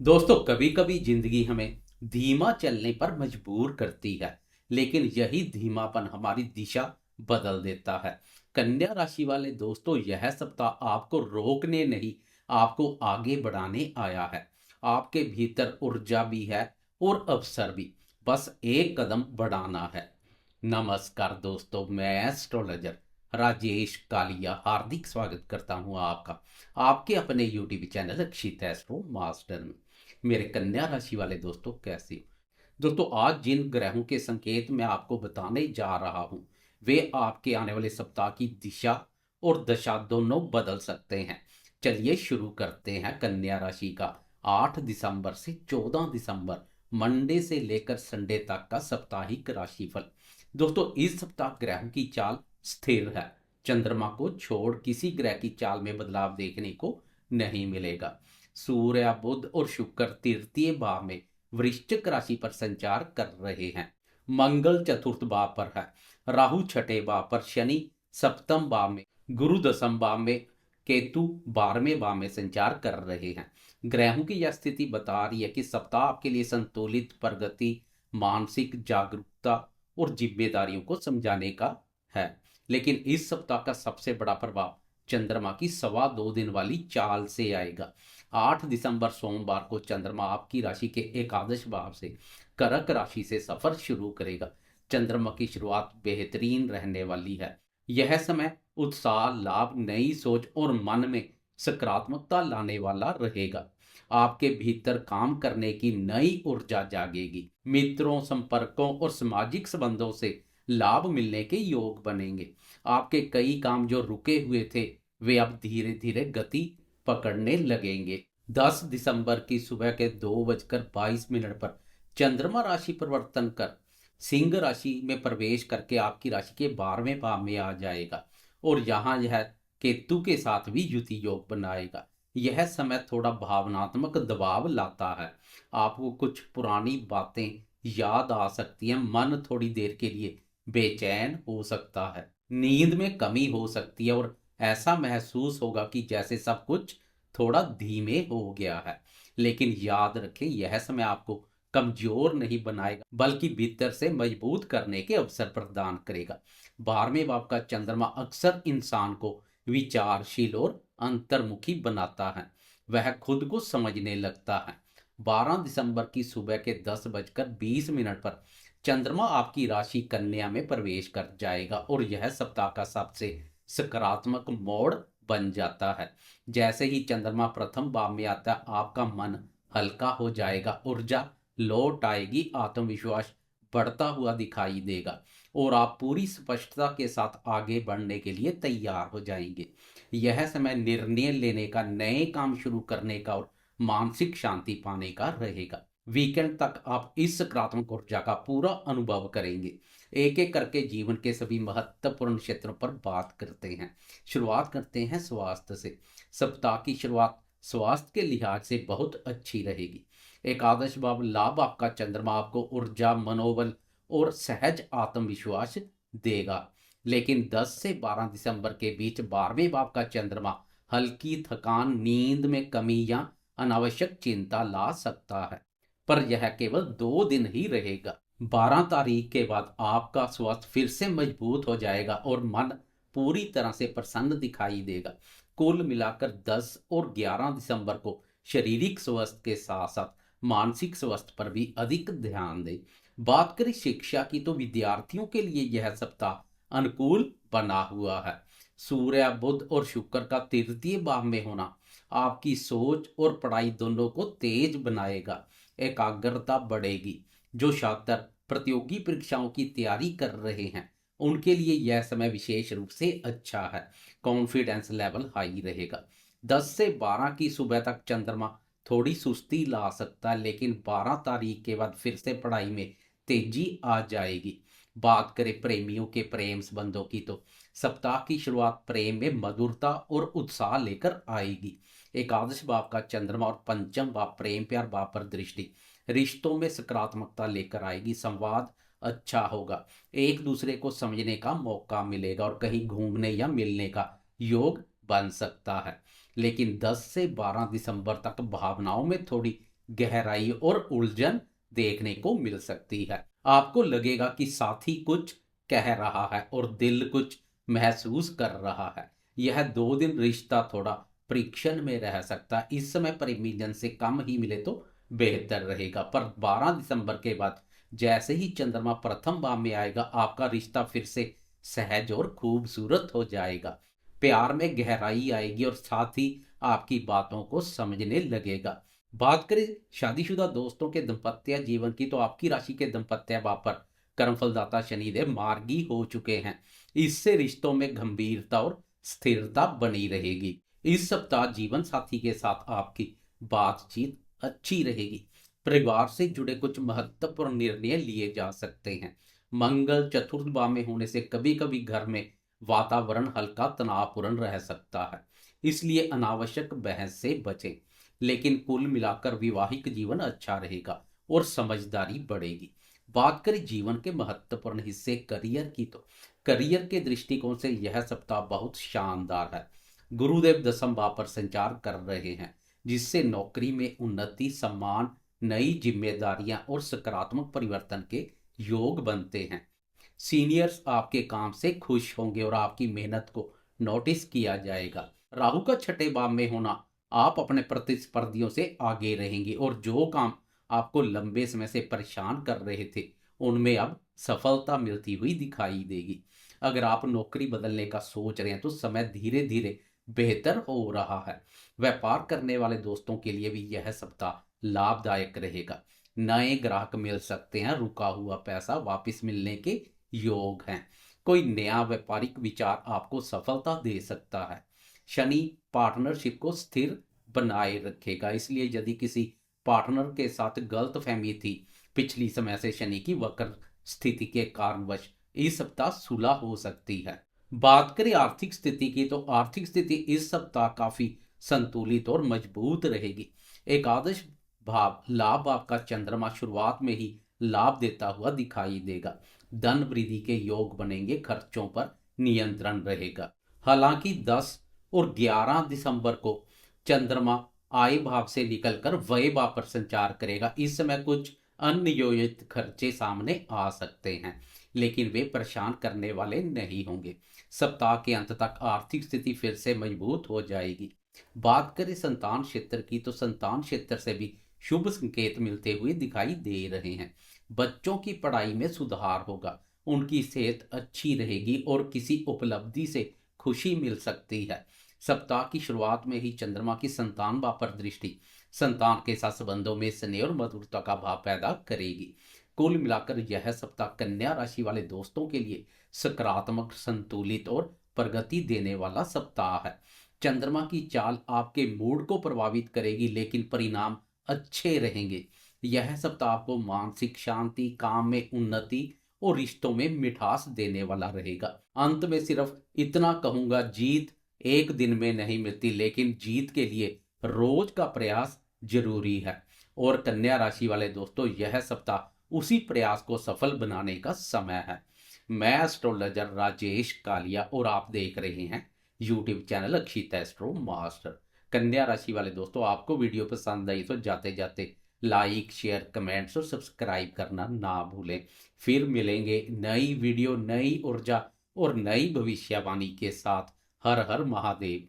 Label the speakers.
Speaker 1: दोस्तों, कभी कभी जिंदगी हमें धीमा चलने पर मजबूर करती है, लेकिन यही धीमापन हमारी दिशा बदल देता है। कन्या राशि वाले दोस्तों, यह सप्ताह आपको रोकने नहीं, आपको आगे बढ़ाने आया है। आपके भीतर ऊर्जा भी है और अवसर भी, बस एक कदम बढ़ाना है। नमस्कार दोस्तों, मैं एस्ट्रोलॉजर राजेश कालिया हार्दिक स्वागत करता हूं आपका आपके अपने यूट्यूब चैनल अक्षित एस्ट्रो मास्टर में। मेरे कन्या राशि वाले दोस्तों, कैसे हो? दोस्तों, आज जिन ग्रहों के संकेत मैं आपको बताने जा रहा हूं, वे आपके आने वाले सप्ताह की दिशा और दशा दोनों बदल सकते हैं। चलिए शुरू करते हैं कन्या राशि का 8 दिसंबर से 14 दिसंबर मंडे से लेकर संडे तक का साप्ताहिक राशिफल। दोस्तों, इस सप्ताह ग्रहों की चाल स्थिर है। चंद्रमा को छोड़ किसी ग्रह की चाल में बदलाव देखने को नहीं मिलेगा। सूर्य, बुध और शुक्र तृतीय भाव में वृश्चिक राशि पर संचार कर रहे हैं। मंगल चतुर्थ भाव पर है। राहु छठे भाव पर, शनि सप्तम भाव में, गुरु दसम भाव में, केतु 12वें भाव में संचार कर रहे हैं। ग्रहों की यह स्थिति बता रही है कि सप्ताह आपके लिए संतुलित प्रगति, मानसिक जागरूकता और जिम्मेदारियों को समझाने का है। लेकिन इस सप्ताह का सबसे बड़ा प्रभाव चंद्रमा की 2.25 दिन वाली चाल से आएगा। 8 दिसंबर सोमवार को चंद्रमा आपकी राशि के एकादश भाव से कर्क राशि से सफर शुरू करेगा। चंद्रमा की शुरुआत बेहतरीन रहने वाली है। यह समय उत्साह, लाभ, नई सोच और मन में सकारात्मकता लाने वाला रहेगा। आपके भीतर काम करने की नई ऊर्जा जागेगी। मित्रों, संपर्कों और सामाजिक संबंधों से लाभ मिलने के योग बनेंगे। आपके कई काम जो रुके हुए थे, वे अब धीरे धीरे गति पकड़ने लगेंगे। 10 दिसंबर की सुबह के 2:22 पर चंद्रमा राशि परिवर्तन कर सिंह राशि में प्रवेश करके आपकी राशि के 12वें भाव में आ जाएगा और यहाँ यह केतु के साथ भी युति योग बनाएगा। यह समय थोड़ा भावनात्मक दबाव लाता है। आपको कुछ पुरानी बातें याद आ सकती हैं। मन थोड़ी देर के लिए बेचैन हो सकता है। नींद में कमी हो सकती है और ऐसा महसूस होगा कि जैसे सब कुछ थोड़ा धीमे हो गया है। लेकिन याद रखें, यह समय आपको कमजोर नहीं बनाएगा, बल्कि भीतर से मजबूत करने के अवसर प्रदान करेगा। 12वें भाव का चंद्रमा अक्सर इंसान को विचारशील और अंतर्मुखी बनाता है। वह खुद को समझने लगता है। 12 दिसंबर की सुबह के 10:20 पर चंद्रमा आपकी राशि कन्या में प्रवेश कर जाएगा और यह सप्ताह का सबसे सकारात्मक मोड़ बन जाता है। जैसे ही चंद्रमा प्रथम भाव में आता है, आपका मन हल्का हो जाएगा, ऊर्जा लौट आएगी, आत्मविश्वास बढ़ता हुआ दिखाई देगा और आप पूरी स्पष्टता के साथ आगे बढ़ने के लिए तैयार हो जाएंगे। यह समय निर्णय लेने का, नए काम शुरू करने का और मानसिक शांति पाने का रहेगा। वीकेंड तक आप इस सकारात्मक ऊर्जा का पूरा अनुभव करेंगे। एक एक करके जीवन के सभी महत्वपूर्ण क्षेत्रों पर बात करते हैं। शुरुआत करते हैं स्वास्थ्य से। सप्ताह की शुरुआत स्वास्थ्य के लिहाज से बहुत अच्छी रहेगी। एकादश भाव लाभ आपका चंद्रमा आपको ऊर्जा, मनोबल और सहज आत्मविश्वास देगा। लेकिन 10 से 12 दिसंबर के बीच 12वें भाव का चंद्रमा हल्की थकान, नींद में कमी या अनावश्यक चिंता ला सकता है, पर यह केवल 2 दिन ही रहेगा। 12 तारीख के बाद आपका स्वास्थ्य फिर से मजबूत हो जाएगा और मन पूरी तरह से प्रसन्न दिखाई देगा। कुल मिलाकर 10 और 11 दिसंबर को शारीरिक स्वास्थ्य के साथ साथ मानसिक स्वास्थ्य पर भी अधिक ध्यान दें। बात करें शिक्षा की, तो विद्यार्थियों के लिए यह सप्ताह अनुकूल बना हुआ है। सूर्य, बुध और शुक्र का तृतीय भाव में होना आपकी सोच और पढ़ाई दोनों को तेज बनाएगा। एकाग्रता बढ़ेगी। जो छात्र प्रतियोगी परीक्षाओं की तैयारी कर रहे हैं, उनके लिए यह समय विशेष रूप से अच्छा है। कॉन्फिडेंस लेवल हाई रहेगा। 10 से 12 की सुबह तक चंद्रमा थोड़ी सुस्ती ला सकता है, लेकिन 12 तारीख के बाद फिर से पढ़ाई में तेजी आ जाएगी। बात करें प्रेमियों के प्रेम संबंधों की, तो सप्ताह की शुरुआत प्रेम में मधुरता और उत्साह लेकर आएगी। एकादश भाव का चंद्रमा और पंचम भाव प्रेम प्यार भाव पर दृष्टि रिश्तों में सकारात्मकता लेकर आएगी। संवाद अच्छा होगा। एक दूसरे को समझने का मौका मिलेगा और कहीं घूमने या मिलने का योग बन सकता है। लेकिन 10 से 12 दिसंबर तक भावनाओं में थोड़ी गहराई और उलझन देखने को मिल सकती है। आपको लगेगा कि साथी कुछ कह रहा है और दिल कुछ महसूस कर रहा है। यह 2 दिन रिश्ता थोड़ा परीक्षण में रह सकता है। इस समय परिमिलन से कम ही मिले तो बेहतर रहेगा, पर 12 दिसंबर के बाद जैसे ही चंद्रमा प्रथम भाव में आएगा, आपका रिश्ता फिर से सहज और खूबसूरत हो जाएगा। प्यार में गहराई आएगी और साथ ही आपकी बातों को समझने लगेगा। बात करें शादीशुदा दोस्तों के दाम्पत्य जीवन की, तो आपकी राशि के दाम्पत्य भाव पर कर्मफलदाता शनिदेव मार्गी हो चुके हैं। इससे रिश्तों में गंभीरता और स्थिरता बनी रहेगी। इस सप्ताह जीवन साथी के साथ आपकी बातचीत अच्छी रहेगी। परिवार से जुड़े कुछ महत्वपूर्ण निर्णय लिए जा सकते हैं। मंगल चतुर्थ भाव में होने से कभी कभी घर में वातावरण हल्का तनावपूर्ण रह सकता है, इसलिए अनावश्यक बहस से बचें। लेकिन कुल मिलाकर वैवाहिक जीवन अच्छा रहेगा और समझदारी बढ़ेगी। बात करें जीवन के महत्वपूर्ण हिस्से करियर की, तो करियर के दृष्टिकोण से यह सप्ताह बहुत शानदार है। गुरुदेव दसम भाव पर संचार कर रहे हैं, जिससे नौकरी में उन्नति, सम्मान, नई जिम्मेदारियां और सकारात्मक परिवर्तन के योग बनते हैं। सीनियर्स आपके काम से खुश होंगे और आपकी मेहनत को नोटिस किया जाएगा। राहु का छठे भाव में होना आप अपने प्रतिस्पर्धियों से आगे रहेंगे और जो काम आपको लंबे समय से परेशान कर रहे थे, उनमें अब सफलता मिलती हुई दिखाई देगी। अगर आप नौकरी बदलने का सोच रहे हैं तो समय धीरे धीरे बेहतर हो रहा है। व्यापार करने वाले दोस्तों के लिए भी यह सप्ताह लाभदायक रहेगा। नए ग्राहक मिल सकते हैं, रुका हुआ पैसा वापस मिलने के योग हैं। कोई नया व्यापारिक विचार आपको सफलता दे सकता है। शनि पार्टनरशिप को स्थिर बनाए रखेगा, इसलिए यदि किसी पार्टनर के साथ गलतफहमी थी, पिछली समय से शनि की वक्र स्थिति के कारणवश इस सप्ताह सुलह हो सकती है। बात करें आर्थिक स्थिति की, तो आर्थिक स्थिति इस सप्ताह काफी संतुलित और मजबूत रहेगी। एकादश भाव लाभ भाव का चंद्रमा शुरुआत में ही लाभ देता हुआ दिखाई देगा। धन वृद्धि के योग बनेंगे, खर्चों पर नियंत्रण रहेगा। हालांकि 10 और 11 दिसंबर को चंद्रमा आय भाव से निकलकर व्यय भाव पर संचार करेगा। इस समय कुछ अनियोजित खर्चे सामने आ सकते हैं, लेकिन वे परेशान करने वाले नहीं होंगे। सप्ताह के अंत तक आर्थिक स्थिति फिर से मजबूत हो जाएगी। बात करें संतान क्षेत्र की, तो संतान क्षेत्र से भी शुभ संकेत मिलते हुए दिखाई दे रहे हैं। बच्चों की पढ़ाई में सुधार होगा, उनकी सेहत अच्छी रहेगी और किसी उपलब्धि से खुशी मिल सकती है। सप्ताह की शुरुआत में ही चंद्रमा की संतान भाव पर दृष्टि संतान के साथ संबंधों में स्नेह और मधुरता का भाव पैदा करेगी। कुल मिलाकर यह सप्ताह कन्या राशि वाले दोस्तों के लिए सकारात्मक, संतुलित और प्रगति देने वाला सप्ताह है। चंद्रमा की चाल आपके मूड को प्रभावित करेगी, लेकिन परिणाम अच्छे रहेंगे। यह सप्ताह आपको मानसिक शांति, काम में उन्नति और रिश्तों में मिठास देने वाला रहेगा। अंत में सिर्फ इतना कहूंगा, जीत एक दिन में नहीं मिलती, लेकिन जीत के लिए रोज का प्रयास जरूरी है। और कन्या राशि वाले दोस्तों, यह सप्ताह उसी प्रयास को सफल बनाने का समय है। मैं एस्ट्रोलॉजर राजेश कालिया और आप देख रहे हैं यूट्यूब चैनल अक्षित एस्ट्रो मास्टर। कन्या राशि वाले दोस्तों, आपको वीडियो पसंद आई तो जाते जाते लाइक, शेयर, कमेंट्स और सब्सक्राइब करना ना भूलें। फिर मिलेंगे नई वीडियो, नई ऊर्जा और नई भविष्यवाणी के साथ। हर हर महादेव।